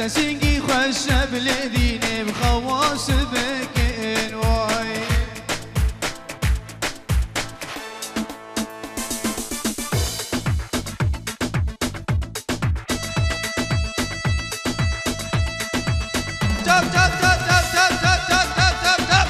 كسينجي خوش بلديني بخواص بكين واي جاب جاب جاب جاب جاب جاب جاب جاب جاب جاب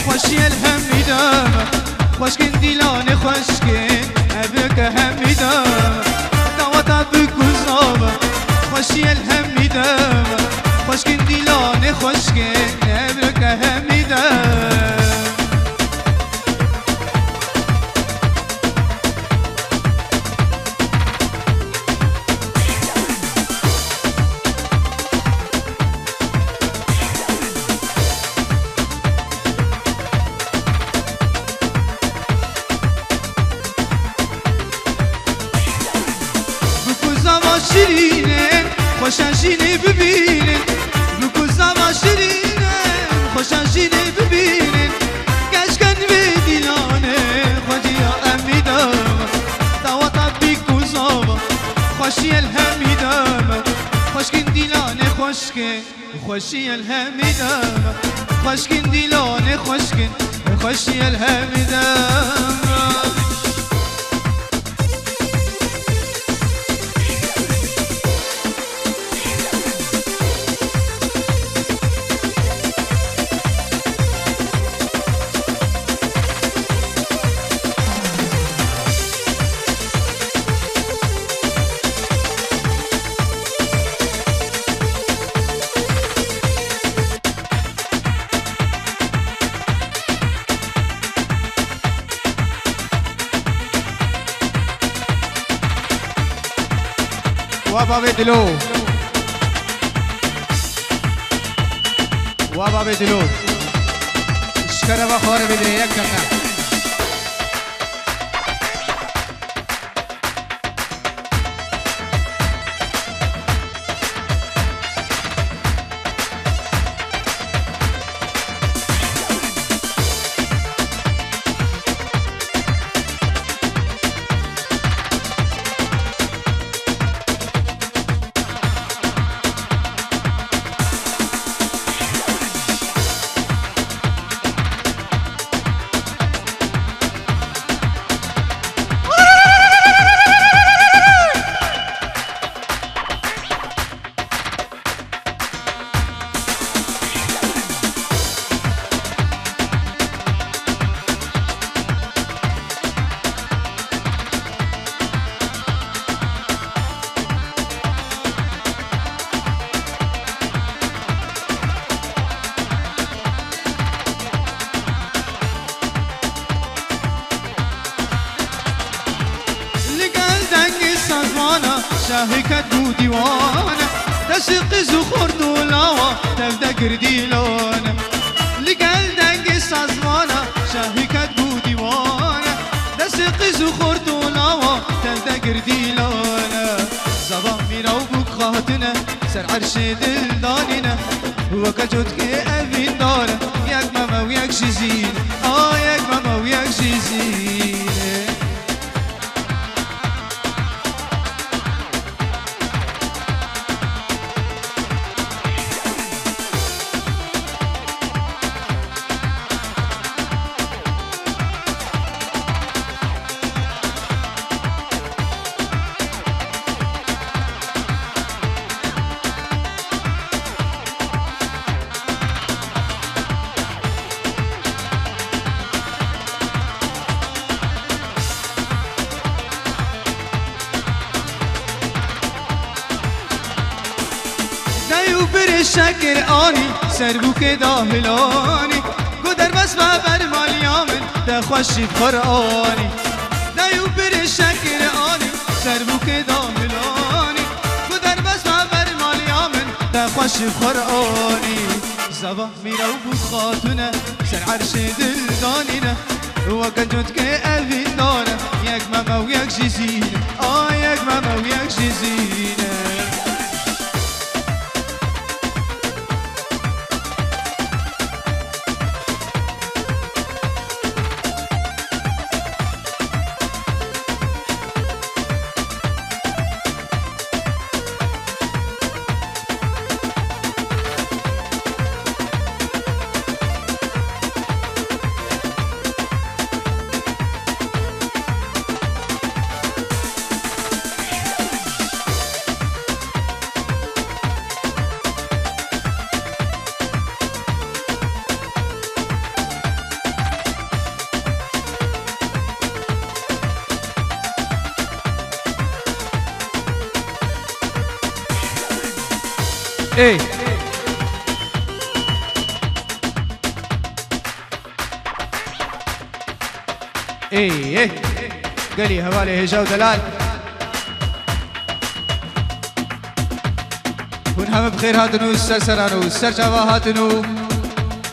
خوشی الهم میدم خوشکن دیلان خوشکن ابک هم میدم دعوت بگذارم خوشی الهم میدم خوشکن دیلان خوشکن ابک هم میدم شیرینه خوشن شینه ببینن بگو زما شیرینه خوشن شینه ببینن کشکن به دیلانه خودی امیدم دعوت بگو زما خوشی الهمیدم خوشکن دیلانه خوشکن خوشی الهمیدم خوشکن دیلانه خوشکن خوشی الهمیدم وابا بدلو وابا بدلو اشکره و خواره بدره یک دقیقه شاهكت بو ديوانه تسق زخور دولاوه تبدا قرديلونه لقال دنق سازمانه شاهكت بو ديوانه تسق زخور دولاوه تبدا قرديلونه زبان ميراو بوك خاتنه سر عرش دل دانينه وكجوتك أبين داره ياك ماما وياك شزين ياك ماما وياك شزين شکر آنی سر بو که داهلانی گودر بس ما بر مالیامن ده خوشی قرآنی دیو بر شکر آنی سر بو که داهلانی گودر بس ما بر مالیامن ده خوشی قرآنی زبا میرو بود خاتونه سر عرش دل دانینه وكان جوتك أبي دونة ياك ماما وياك جزينة ياك ماما وياك جزينة ايه ايه قالي هوالي هجا ودلال ونهم بخير هاتنو السرسرانو السرجاوا هاتنو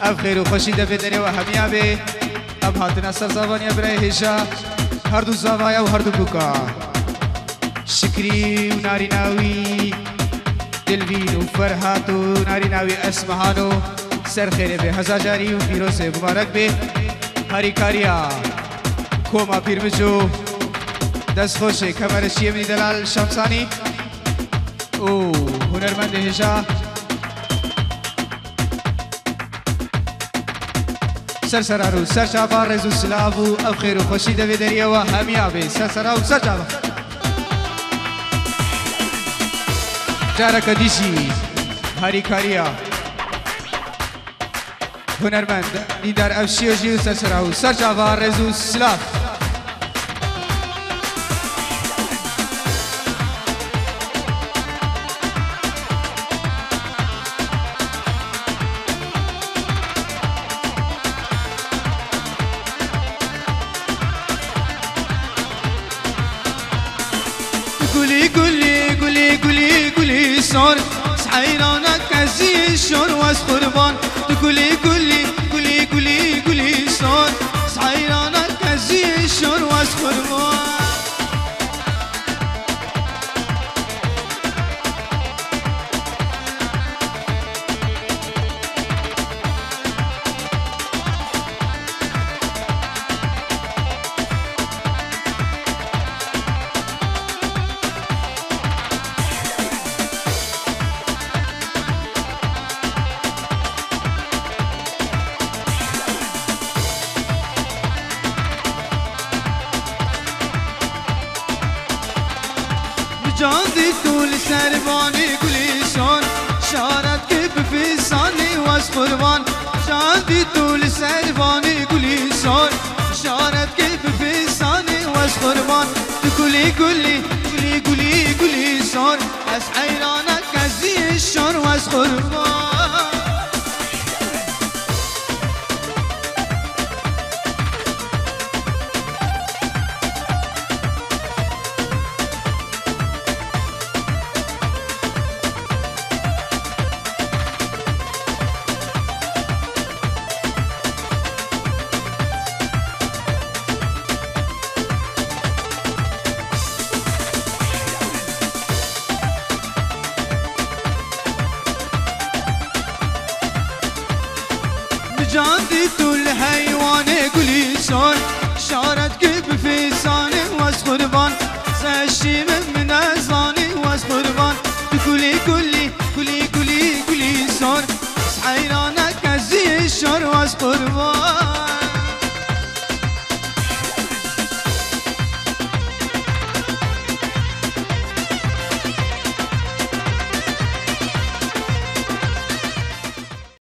بخير وخوشي دبدني وهميا بي ام هاتنا سرزاوانيا براي هجا هردو زاوايا وهردو بوكا شكري وناري ناوي دلوین و فرحات و ناری ناوی اسمهانو سر خیره به هزاجاری و پیروز مبارک به هری کاریا کوما پیرمجو دست خوشه کمرشی منی دلال شمسانی او هنرمند هجا سر سرارو سر شابا رزو سلافو او خیر و خوشی دوی دریا و همیابه سر سراو سر شابا جارك ديشي هاري كاريا هنرمند ندار أوشي وجيو سرسراو سرجاوا رزو سلاف قولي قولي قولي قولي قولي صار سحيرانك كزي الشور واس قربان تقولي قولي قولي قولي قولي صار سحيرانك كزي الشور واس قربان جاندي طول سرباني كل شان شارت كيف في صاني واس قربان جاندي طول سرباني كل شان شارت كيف في صاني واس قربان كلي كلي كلي كلي كلي صار اس حيرانك كزي الشر واس قربان جاندي طول حيواني كلي صار شارت كيف في صاني واس قربان ساشي من ازاني واس قربان كلي كلي كلي كلي كلي صار حيرانك كزي الشر واس قربان